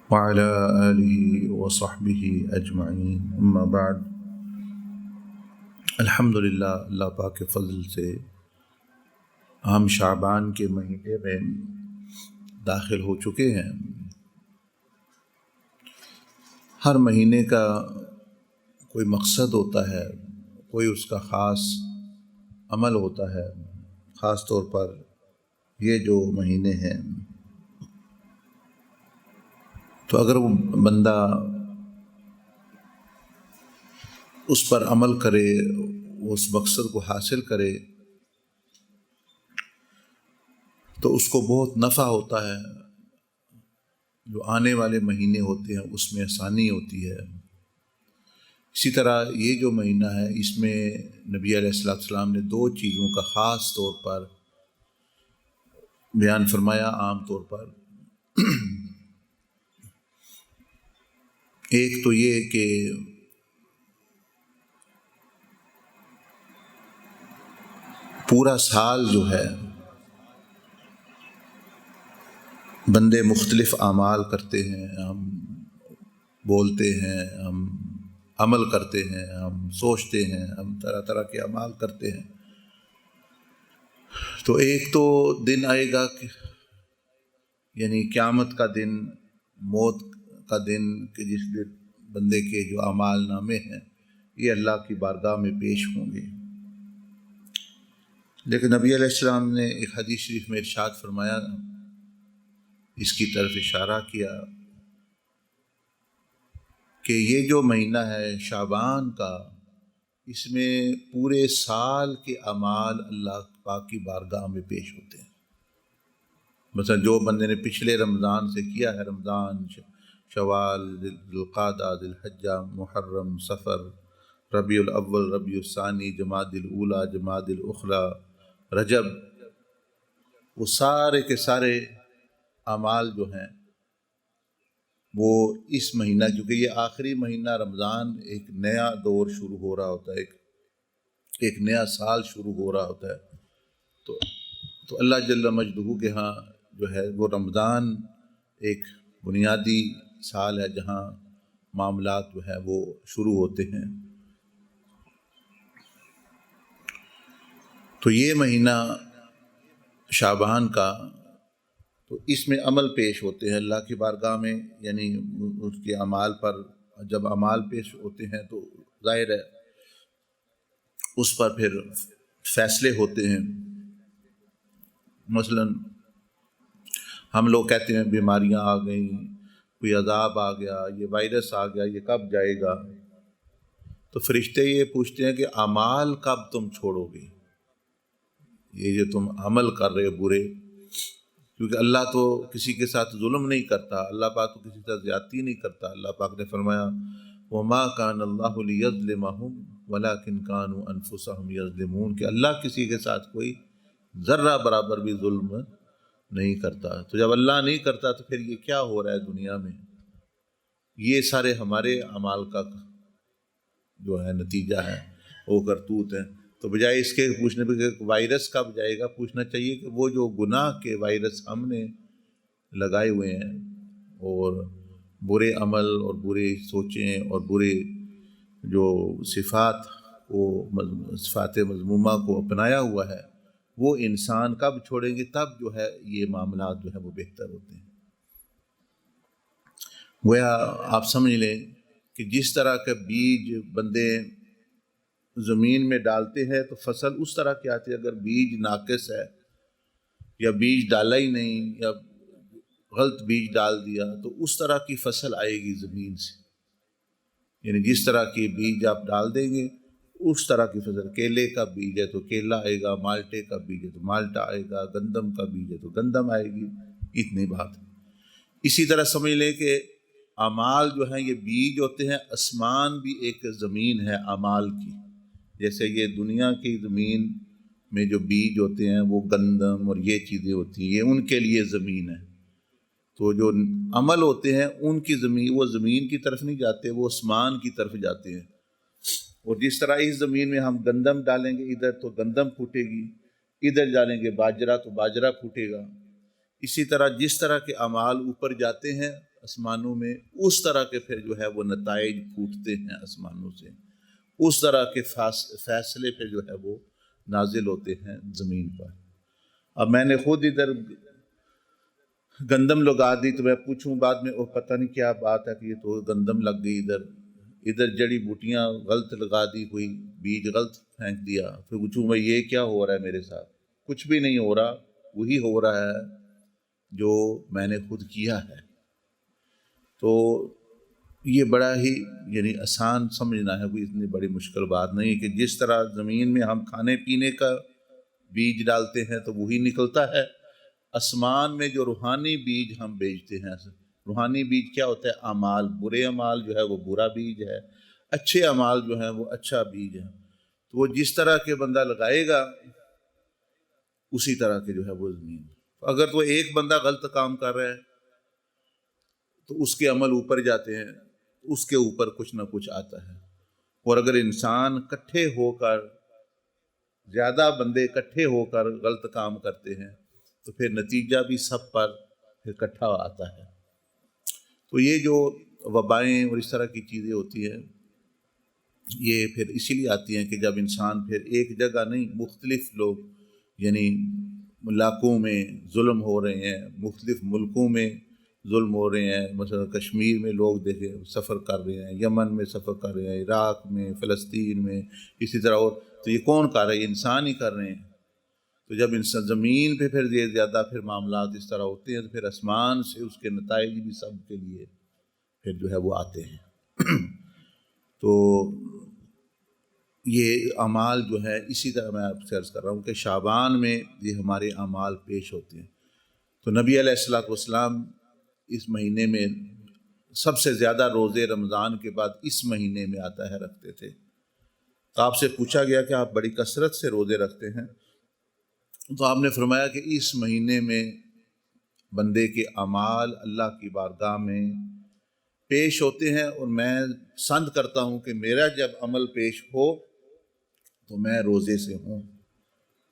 وعلى آله وصحبه اجمعین اما بعد۔ الحمدللہ، اللہ پاک کے فضل سے ہم شعبان کے مہینے میں داخل ہو چکے ہیں۔ ہر مہینے کا کوئی مقصد ہوتا ہے، کوئی اس کا خاص عمل ہوتا ہے۔ خاص طور پر یہ جو مہینے ہیں، تو اگر وہ بندہ اس پر عمل کرے، اس مقصد کو حاصل کرے، تو اس کو بہت نفع ہوتا ہے۔ جو آنے والے مہینے ہوتے ہیں اس میں آسانی ہوتی ہے۔ اسی طرح یہ جو مہینہ ہے، اس میں نبی علیہ السلام نے دو چیزوں کا خاص طور پر بیان فرمایا۔ عام طور پر ایک تو یہ کہ پورا سال جو ہے بندے مختلف اعمال کرتے ہیں، ہم بولتے ہیں، ہم عمل کرتے ہیں، ہم سوچتے ہیں، ہم طرح طرح کے اعمال کرتے ہیں۔ تو ایک تو دن آئے گا کہ یعنی قیامت کا دن، موت کا دن، کہ جس دن بندے کے جو اعمال نامے ہیں یہ اللہ کی بارگاہ میں پیش ہوں گے۔ لیکن نبی علیہ السلام نے ایک حدیث شریف میں ارشاد فرمایا، اس کی طرف اشارہ کیا کہ یہ جو مہینہ ہے شعبان کا، اس میں پورے سال کے اعمال اللہ پاک کی بارگاہ میں پیش ہوتے ہیں۔ مثلا جو بندے نے پچھلے رمضان سے کیا ہے، رمضان، شوال، ذوالقعدہ، ذی الحجہ، محرم، صفر، ربیع الاول، ربیع الثانی، جمادی الاولیٰ، جمادی الاخری، رجب، وہ سارے کے سارے اعمال جو ہیں وہ اس مہینہ، کیونکہ یہ آخری مہینہ رمضان، ایک نیا دور شروع ہو رہا ہوتا ہے، ایک نیا سال شروع ہو رہا ہوتا ہے۔ تو اللہ جل مجدہ کے ہاں جو ہے وہ رمضان ایک بنیادی سال ہے جہاں معاملات جو ہے وہ شروع ہوتے ہیں۔ تو یہ مہینہ شعبان کا، تو اس میں عمل پیش ہوتے ہیں اللہ کی بارگاہ میں، یعنی اس کے اعمال پر جب اعمال پیش ہوتے ہیں تو ظاہر ہے اس پر پھر فیصلے ہوتے ہیں۔ مثلا ہم لوگ کہتے ہیں بیماریاں آ گئیں، کوئی عذاب آ گیا، یہ وائرس آ گیا، یہ کب جائے گا؟ تو فرشتے یہ پوچھتے ہیں کہ اعمال کب تم چھوڑو گے؟ یہ جو تم عمل کر رہے ہو برے، کیونکہ اللہ تو کسی کے ساتھ ظلم نہیں کرتا، اللہ پاک تو کسی کے ساتھ زیادتی نہیں کرتا۔ اللہ پاک نے فرمایا وَمَا كَانَ اللَّهُ لِيَظْلِمَهُمْ وَلَكِنْ كَانُوا أَنفُسَهُمْ يَظْلِمُونَ، کہ اللہ کسی کے ساتھ کوئی ذرہ برابر بھی ظلم نہیں کرتا۔ تو جب اللہ نہیں کرتا تو پھر یہ کیا ہو رہا ہے دنیا میں؟ یہ سارے ہمارے اعمال کا جو ہے نتیجہ ہے، وہ کرتوت ہیں۔ تو بجائے اس کے پوچھنے پہ کہ وائرس کب جائے گا، پوچھنا چاہیے کہ وہ جو گناہ کے وائرس ہم نے لگائے ہوئے ہیں اور برے عمل اور برے سوچیں اور برے جو صفات مذمومہ کو اپنایا ہوا ہے، وہ انسان کب چھوڑیں گے؟ تب جو ہے یہ معاملات جو ہے وہ بہتر ہوتے ہیں۔ گویا آپ سمجھ لیں کہ جس طرح کا بیج بندے زمین میں ڈالتے ہیں تو فصل اس طرح کی آتی ہے۔ اگر بیج ناقص ہے یا بیج ڈالا ہی نہیں یا غلط بیج ڈال دیا تو اس طرح کی فصل آئے گی زمین سے، یعنی جس طرح کی بیج آپ ڈال دیں گے اس طرح کی فصل۔ کیلے کا بیج ہے تو کیلا آئے گا، مالٹے کا بیج ہے تو مالٹا آئے گا، گندم کا بیج ہے تو گندم آئے گی، اتنی بات۔ اسی طرح سمجھ لیں کہ اعمال جو ہیں یہ بیج ہوتے ہیں، آسمان بھی ایک زمین ہے اعمال کی۔ جیسے یہ دنیا کی زمین میں جو بیج ہوتے ہیں وہ گندم اور یہ چیزیں ہوتی ہیں، یہ ان کے لیے زمین ہے۔ تو جو عمل ہوتے ہیں ان کی زمین، وہ زمین کی طرف نہیں جاتے، وہ آسمان کی طرف جاتے ہیں۔ اور جس طرح اس زمین میں ہم گندم ڈالیں گے ادھر تو گندم پھوٹے گی، ادھر ڈالیں گے باجرہ تو باجرہ پھوٹے گا۔ اسی طرح جس طرح کے اعمال اوپر جاتے ہیں آسمانوں میں، اس طرح کے پھر جو ہے وہ نتائج پھوٹتے ہیں آسمانوں سے، اس طرح کے فیصلے پھر جو ہے وہ نازل ہوتے ہیں زمین پر۔ اب میں نے خود ادھر گندم لگا دی تو میں پوچھوں بعد میں وہ پتہ نہیں کیا بات ہے کہ یہ تو گندم لگ گئی، ادھر جڑی بوٹیاں غلط لگا دی، کوئی بیج غلط پھینک دیا، پھر پوچھوں میں یہ کیا ہو رہا ہے میرے ساتھ؟ کچھ بھی نہیں ہو رہا، وہی ہو رہا ہے جو میں نے خود کیا ہے۔ تو یہ بڑا ہی یعنی آسان سمجھنا ہے، کوئی اتنی بڑی مشکل بات نہیں ہے کہ جس طرح زمین میں ہم کھانے پینے کا بیج ڈالتے ہیں تو وہی نکلتا ہے، آسمان میں جو روحانی بیج ہم بیچتے ہیں، روحانی بیج کیا ہوتا ہے؟ اعمال، برے اعمال جو ہے وہ برا بیج ہے، اچھے اعمال جو ہیں وہ اچھا بیج ہے۔ تو وہ جس طرح کے بندہ لگائے گا اسی طرح کے جو ہے وہ زمین۔ اگر تو ایک بندہ غلط کام کر رہا ہے تو اس کے عمل اوپر جاتے ہیں، اس کے اوپر کچھ نہ کچھ آتا ہے۔ اور اگر انسان اکٹھے ہو کر، زیادہ بندے اکٹھے ہو کر غلط کام کرتے ہیں تو پھر نتیجہ بھی سب پر پھر اکٹھا آتا ہے۔ تو یہ جو وبائیں اور اس طرح کی چیزیں ہوتی ہیں یہ پھر اسی لیے آتی ہیں کہ جب انسان پھر ایک جگہ نہیں، مختلف لوگ یعنی علاقوں میں ظلم ہو رہے ہیں، مختلف ملکوں میں ظلم ہو رہے ہیں، مثلا کشمیر میں لوگ دیکھیں سفر کر رہے ہیں، یمن میں سفر کر رہے ہیں، عراق میں، فلسطین میں، اسی طرح اور تو یہ کون کر رہے ہیں؟ انسان ہی کر رہے ہیں۔ تو جب انسان زمین پہ پھر یہ زیادہ پھر معاملات اس طرح ہوتے ہیں تو پھر آسمان سے اس کے نتائج بھی سب کے لیے پھر جو ہے وہ آتے ہیں۔ تو یہ اعمال جو ہے اسی طرح میں آپ سے عرض کر رہا ہوں کہ شعبان میں یہ ہمارے اعمال پیش ہوتے ہیں۔ تو نبی علیہ الصلوۃ والسلام اس مہینے میں سب سے زیادہ روزے رمضان کے بعد اس مہینے میں آتا ہے رکھتے تھے۔ تو آپ سے پوچھا گیا کہ آپ بڑی کثرت سے روزے رکھتے ہیں، تو آپ نے فرمایا کہ اس مہینے میں بندے کے اعمال اللہ کی بارگاہ میں پیش ہوتے ہیں، اور میں پسند کرتا ہوں کہ میرا جب عمل پیش ہو تو میں روزے سے ہوں۔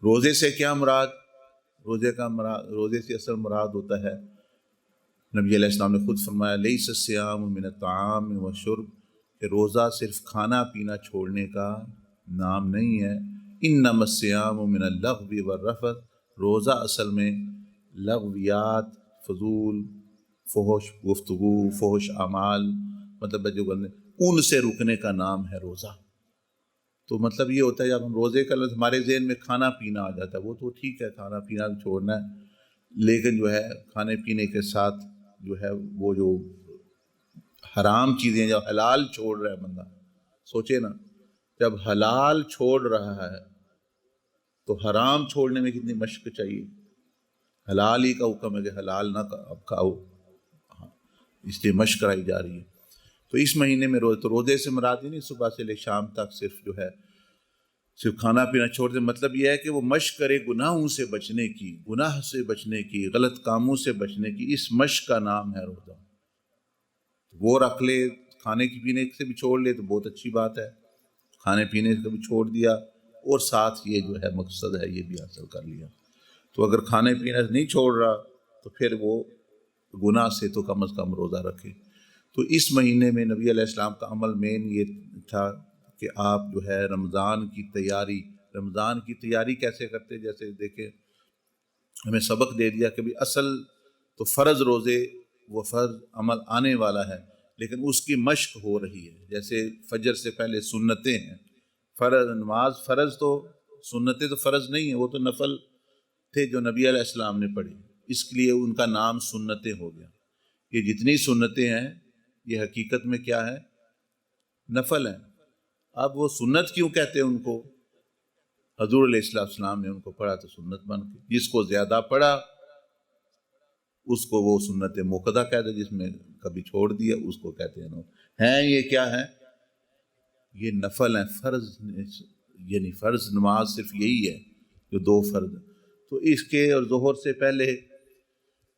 روزے سے کیا مراد؟ روزے سے اصل مراد ہوتا ہے، نبی علیہ السلام نے خود فرمایا لیس الصیام من الطعام والشرب، کہ روزہ صرف کھانا پینا چھوڑنے کا نام نہیں ہے۔ انما الصیام من اللغو والرفث، روزہ اصل میں لغویات، فضول، فحش گفتگو، فحش اعمال، مطلب جو ان سے رکنے کا نام ہے روزہ۔ تو مطلب یہ ہوتا ہے جب ہم روزے کا لفظ ہمارے ذہن میں کھانا پینا آ جاتا ہے، وہ تو ٹھیک ہے کھانا پینا چھوڑنا ہے، لیکن جو ہے کھانے پینے کے ساتھ جو ہے وہ جو حرام چیزیں، جب حلال چھوڑ رہا ہے بندہ، سوچے نا جب حلال چھوڑ رہا ہے تو حرام چھوڑنے میں کتنی مشق چاہیے۔ حلال ہی کا حکم ہے کہ حلال نہ کھاؤ، اس لیے مشق کرائی جا رہی ہے۔ تو اس مہینے میں روزے سے مراد ہی نہیں صبح سے لے شام تک صرف جو ہے صرف کھانا پینا چھوڑ دے، مطلب یہ ہے کہ وہ مشق کرے گناہوں سے بچنے کی، گناہ سے بچنے کی، غلط کاموں سے بچنے کی، اس مشق کا نام ہے روزہ۔ وہ رکھ لے، کھانے کی پینے سے بھی چھوڑ لے تو بہت اچھی بات ہے، کھانے پینے سے بھی چھوڑ دیا اور ساتھ یہ جو ہے مقصد ہے یہ بھی حاصل کر لیا۔ تو اگر کھانے پینے سے نہیں چھوڑ رہا تو پھر وہ گناہ سے تو کم از کم روزہ رکھے۔ تو اس مہینے میں نبی علیہ السلام کا عمل مین یہ تھا کہ آپ جو ہے رمضان کی تیاری کیسے کرتے؟ جیسے دیکھیں ہمیں سبق دے دیا کہ بھی اصل تو فرض روزے وہ فرض عمل آنے والا ہے، لیکن اس کی مشق ہو رہی ہے۔ جیسے فجر سے پہلے سنتیں ہیں، فرض نماز فرض تو، سنتیں تو فرض نہیں ہیں، وہ تو نفل تھے جو نبی علیہ السلام نے پڑھی، اس لیے ان کا نام سنتیں ہو گیا۔ یہ جتنی سنتیں ہیں یہ حقیقت میں کیا ہے؟ نفل ہیں۔ اب وہ سنت کیوں کہتے ہیں ان کو؟ حضور علیہ السلام نے ان کو پڑھا تو سنت بن گئی، جس کو زیادہ پڑھا اس کو وہ سنت موقدہ کہتے ہیں، جس میں کبھی چھوڑ دیا اس کو کہتے ہیں یہ کیا ہے؟ یہ نفل ہیں، فرض یعنی فرض نماز صرف یہی ہے جو 2 فرض، تو اس کے اور ظہر سے پہلے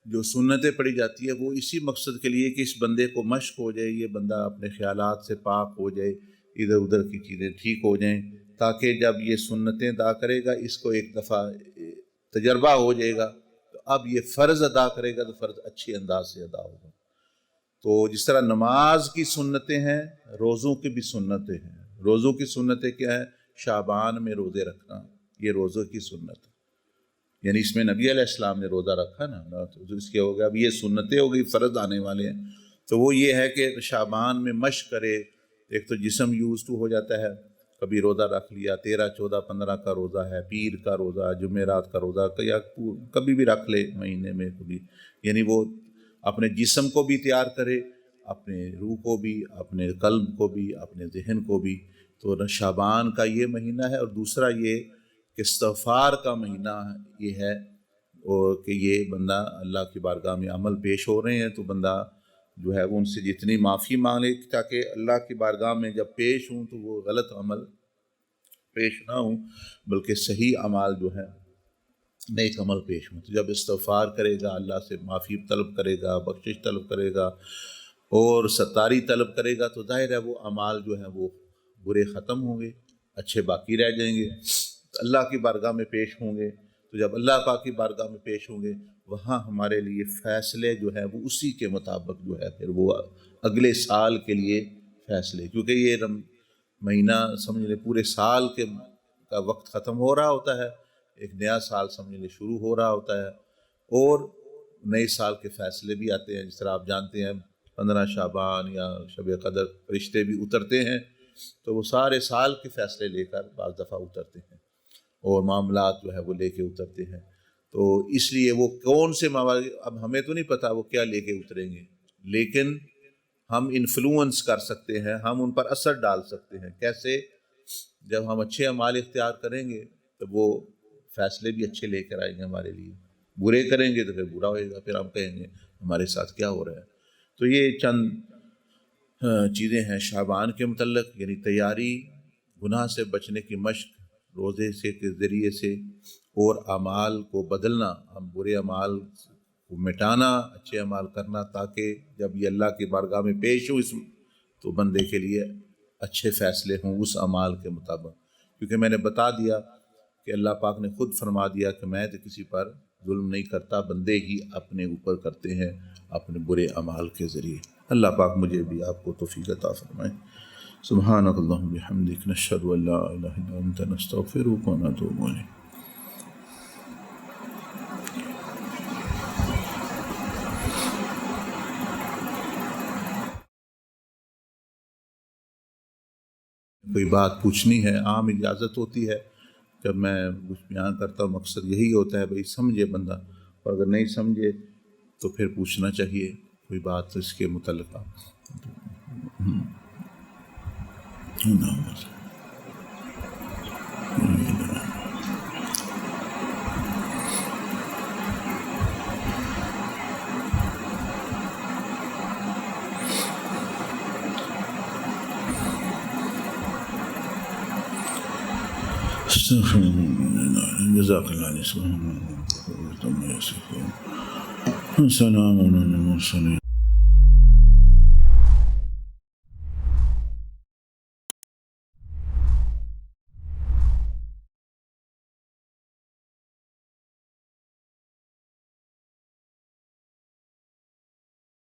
جو سنتیں پڑھی جاتی ہے وہ اسی مقصد کے لیے کہ اس بندے کو مشق ہو جائے، یہ بندہ اپنے خیالات سے پاک ہو جائے، ادھر ادھر کی چیزیں ٹھیک ہو جائیں، تاکہ جب یہ سنتیں ادا کرے گا اس کو ایک دفعہ تجربہ ہو جائے گا تو اب یہ فرض ادا کرے گا تو فرض اچھے انداز سے ادا ہوگا۔ تو جس طرح نماز کی سنتیں ہیں، روزوں کی بھی سنتیں ہیں۔ روزوں کی سنتیں کیا ہیں؟ شعبان میں روزے رکھنا، یہ روزوں کی سنت ہے۔ یعنی اس میں نبی علیہ السلام نے روزہ رکھا نا، تو اس کے ہو گیا، اب یہ سنتیں ہو گئی، فرض آنے والے ہیں۔ تو وہ یہ ہے کہ شعبان میں مشق کرے، ایک تو جسم یوز ٹو ہو جاتا ہے، کبھی روزہ رکھ لیا، 13، 14، 15 کا روزہ ہے، پیر کا روزہ، جمعرات کا روزہ، یا کبھی بھی رکھ لے مہینے میں کبھی، یعنی وہ اپنے جسم کو بھی تیار کرے، اپنے روح کو بھی، اپنے قلب کو بھی، اپنے ذہن کو بھی۔ تو شعبان کا یہ مہینہ ہے، اور دوسرا یہ کہ استغفار کا مہینہ یہ ہے، اور کہ یہ بندہ اللہ کی بارگاہ میں عمل پیش ہو رہے ہیں تو بندہ جو ہے وہ ان سے جتنی معافی مانگے، تاکہ اللہ کی بارگاہ میں جب پیش ہوں تو وہ غلط عمل پیش نہ ہوں، بلکہ صحیح اعمال جو ہے نیک عمل پیش ہوں۔ تو جب استغفار کرے گا، اللہ سے معافی طلب کرے گا، بخشش طلب کرے گا اور ستاری طلب کرے گا، تو ظاہر ہے وہ اعمال جو ہیں وہ برے ختم ہوں گے، اچھے باقی رہ جائیں گے، اللہ کی بارگاہ میں پیش ہوں گے۔ تو جب اللہ پاک کی بارگاہ میں پیش ہوں گے، وہاں ہمارے لیے فیصلے جو ہے وہ اسی کے مطابق جو ہے پھر وہ اگلے سال کے لیے فیصلے، کیونکہ یہ مہینہ سمجھ لیں پورے سال کا وقت ختم ہو رہا ہوتا ہے، ایک نیا سال سمجھ لیں شروع ہو رہا ہوتا ہے، اور نئے سال کے فیصلے بھی آتے ہیں۔ جس طرح آپ جانتے ہیں 15 شعبان یا شب قدر فرشتے بھی اترتے ہیں، تو وہ سارے سال کے فیصلے لے کر بعض دفعہ اترتے ہیں، اور معاملات جو ہے وہ لے کے اترتے ہیں۔ تو اس لیے وہ کون سے معاملات، اب ہمیں تو نہیں پتہ وہ کیا لے کے اتریں گے، لیکن ہم انفلوئنس کر سکتے ہیں، ہم ان پر اثر ڈال سکتے ہیں۔ کیسے؟ جب ہم اچھے اعمال اختیار کریں گے تو وہ فیصلے بھی اچھے لے کر آئیں گے ہمارے لیے، برے کریں گے تو پھر برا ہوئے گا، پھر ہم کہیں گے ہمارے ساتھ کیا ہو رہا ہے۔ تو یہ چند چیزیں ہیں شعبان کے متعلق، یعنی تیاری، گناہ سے بچنے کی مشق روزے سے کے ذریعے سے، اور اعمال کو بدلنا، ہم برے اعمال کو مٹانا، اچھے اعمال کرنا، تاکہ جب یہ اللہ کی بارگاہ میں پیش ہوں تو بندے کے لیے اچھے فیصلے ہوں اس اعمال کے مطابق۔ کیونکہ میں نے بتا دیا کہ اللہ پاک نے خود فرما دیا کہ میں تو کسی پر ظلم نہیں کرتا، بندے ہی اپنے اوپر کرتے ہیں اپنے برے اعمال کے ذریعے۔ اللہ پاک مجھے بھی آپ کو توفیق عطا فرمائے۔ سبحانک اللہم بحمدک، نشہد ان لا الہ الا انت، نستغفرک و نتوب الیک۔ کوئی بات پوچھنی ہے، عام اجازت ہوتی ہے جب میں کچھ بیان کرتا ہوں، مقصد یہی ہوتا ہے بھئی سمجھے بندہ، اور اگر نہیں سمجھے تو پھر پوچھنا چاہیے کوئی بات اس کے متعلقہ۔ جزاک اللہ علیہ وسلم۔ سلام علیہ المرسلین۔